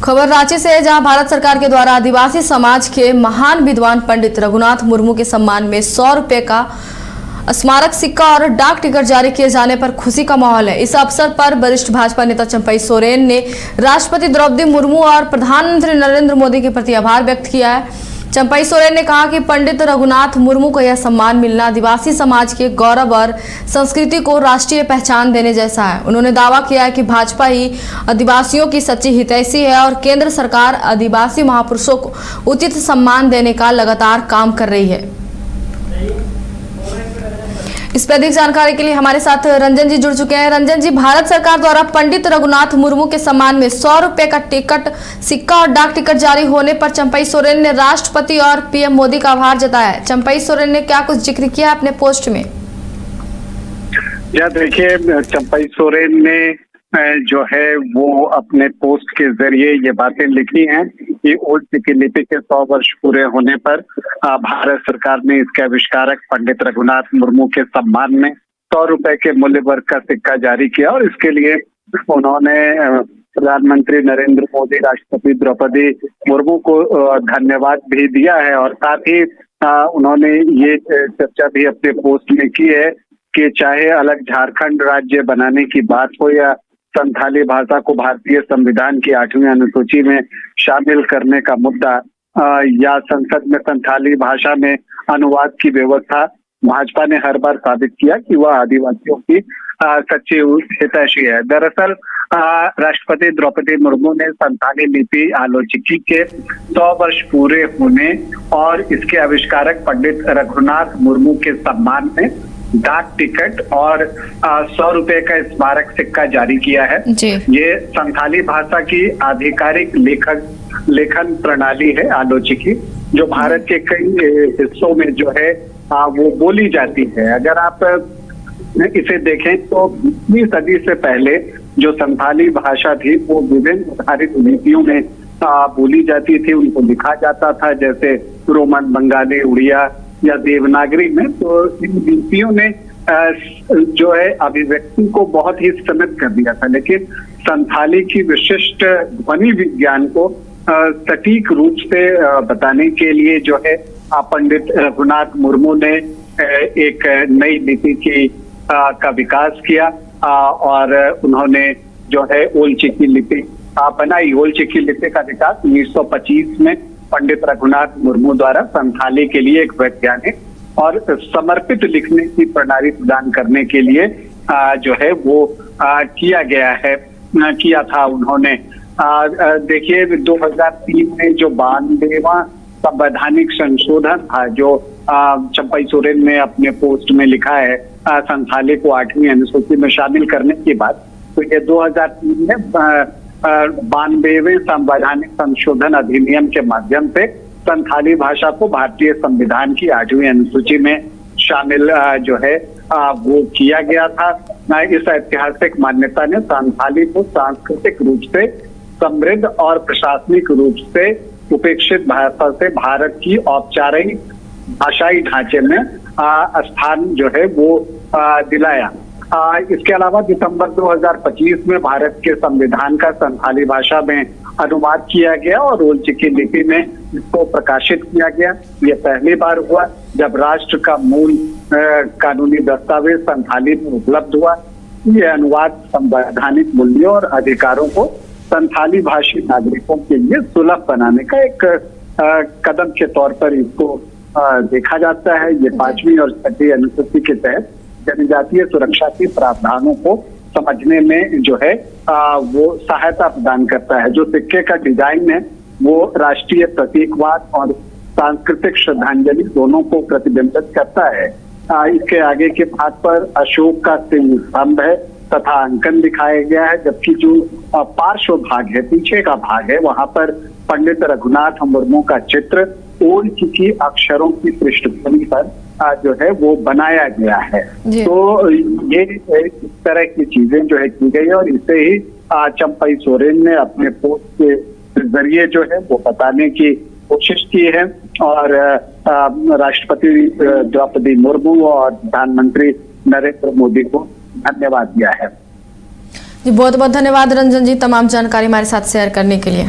खबर रांची से है, जहां भारत सरकार के द्वारा आदिवासी समाज के महान विद्वान पंडित रघुनाथ मुर्मू के सम्मान में 100 रुपए का स्मारक सिक्का और डाक टिकट जारी किए जाने पर खुशी का माहौल है। इस अवसर पर वरिष्ठ भाजपा नेता चंपई सोरेन ने राष्ट्रपति द्रौपदी मुर्मू और प्रधानमंत्री नरेंद्र मोदी के प्रति आभार व्यक्त किया है। चंपई सोरेन ने कहा कि पंडित रघुनाथ मुर्मू को यह सम्मान मिलना आदिवासी समाज के गौरव और संस्कृति को राष्ट्रीय पहचान देने जैसा है। उन्होंने दावा किया है कि भाजपा ही आदिवासियों की सच्ची हितैषी है और केंद्र सरकार आदिवासी महापुरुषों को उचित सम्मान देने का लगातार काम कर रही है। इस पर अधिक जानकारी के लिए हमारे साथ रंजन जी जुड़ चुके हैं। रंजन जी, भारत सरकार द्वारा पंडित रघुनाथ मुर्मू के सम्मान में 100 रुपए का टिकट, सिक्का और डाक टिकट जारी होने पर चंपई सोरेन ने राष्ट्रपति और पीएम मोदी का आभार जताया है। चंपई सोरेन ने क्या कुछ जिक्र किया अपने पोस्ट में? देखिए, चंपई सोरेन ने जो है वो अपने पोस्ट के जरिए ये बातें लिखी हैं कि ओल्ड सिक्की लिपि के 100 वर्ष पूरे होने पर भारत सरकार ने इसके आविष्कारक पंडित रघुनाथ मुर्मू के सम्मान में 100 रुपए के मूल्य वर्ग का सिक्का जारी किया और इसके लिए उन्होंने प्रधानमंत्री नरेंद्र मोदी, राष्ट्रपति द्रौपदी मुर्मू को धन्यवाद भी दिया है। और साथ ही उन्होंने ये चर्चा भी अपने पोस्ट में की है कि चाहे अलग झारखंड राज्य बनाने की बात हो या संथाली भाषा को भारतीय संविधान की 8वीं अनुसूची में शामिल करने का मुद्दा या संसद में संथाली भाषा में अनुवाद की व्यवस्था, भाजपा ने हर बार साबित किया कि वह आदिवासियों की सच्ची हितैषी है। दरअसल राष्ट्रपति द्रौपदी मुर्मू ने संथाली लिपि आलोचिकी के 100 वर्ष पूरे होने और इसके आविष्कारक पंडित रघुनाथ मुर्मू के सम्मान में डाक टिकट और 100 रुपए का स्मारक सिक्का जारी किया है। ये संथाली भाषा की आधिकारिक लेखन प्रणाली है आलोचिकी, जो भारत के कई हिस्सों में जो है वो बोली जाती है। अगर आप इसे देखें तो 20वीं सदी से पहले जो संथाली भाषा थी वो विभिन्न आधारित लिपियों में बोली जाती थी, उनको लिखा जाता था, जैसे रोमन, बंगाली, उड़िया या देवनागरी में। तो इन लिपियों ने जो है अभिव्यक्ति को बहुत ही सीमित कर दिया था, लेकिन संथाली की विशिष्ट ध्वनि विज्ञान को सटीक रूप से बताने के लिए जो है पंडित रघुनाथ मुर्मू ने एक नई लिपि की का विकास किया और उन्होंने जो है ओल्ड सिक्की लिपि बनाई। ओल्ड सिक्की लिपि का विकास 1925 में पंडित रघुनाथ मुर्मू द्वारा संथाली के लिए एक वैज्ञानिक और समर्पित लिखने की प्रणाली प्रदान करने के लिए जो है वो किया था उन्होंने। देखिए, 2003 में जो 92वां संवैधानिक संशोधन था, जो चंपई सोरेन ने अपने पोस्ट में लिखा है संथाली को 8वीं अनुसूची में शामिल करने की बात, तो ये 2003 में 92वें संवैधानिक संशोधन अधिनियम के माध्यम से संथाली भाषा को भारतीय संविधान की 8वीं अनुसूची में शामिल जो है वो किया गया था। इस ऐतिहासिक मान्यता ने संथाली को सांस्कृतिक रूप से समृद्ध और प्रशासनिक रूप से उपेक्षित भाषा से भारत की औपचारिक भाषाई ढांचे में स्थान जो है वो दिलाया। इसके अलावा दिसंबर 2025 में भारत के संविधान का संथाली भाषा में अनुवाद किया गया और ओल्ड सिक्की लिपि में इसको प्रकाशित किया गया। ये पहली बार हुआ जब राष्ट्र का मूल कानूनी दस्तावेज संथाली में उपलब्ध हुआ। ये अनुवाद संवैधानिक मूल्यों और अधिकारों को संथाली भाषी नागरिकों के लिए सुलभ बनाने का एक कदम के तौर पर इसको देखा जाता है। ये 5वीं और 6वीं अनुसूची के तहत जनजातीय सुरक्षा के प्रावधानों को समझने में जो है वो सहायता प्रदान करता है। जो सिक्के का डिजाइन है वो राष्ट्रीय प्रतीकवाद और सांस्कृतिक श्रद्धांजलि दोनों को प्रतिबिंबित करता है। इसके आगे के भाग पर अशोक का सिंह स्तंभ है तथा अंकन दिखाया गया है, जबकि जो पार्श्व भाग है, पीछे का भाग है, वहां पर पंडित रघुनाथ मुर्मू का चित्र ओल्ड सिक्की अक्षरों की पृष्ठभूमि पर जो है वो बनाया गया है। तो ये इस तरह की चीजें जो है की गई और इसे ही चंपई सोरेन ने अपने पोस्ट के जरिए जो है वो बताने की कोशिश की है और राष्ट्रपति द्रौपदी मुर्मू और प्रधानमंत्री नरेंद्र मोदी को धन्यवाद दिया है। जी, बहुत बहुत धन्यवाद रंजन जी, तमाम जानकारी हमारे साथ शेयर करने के लिए।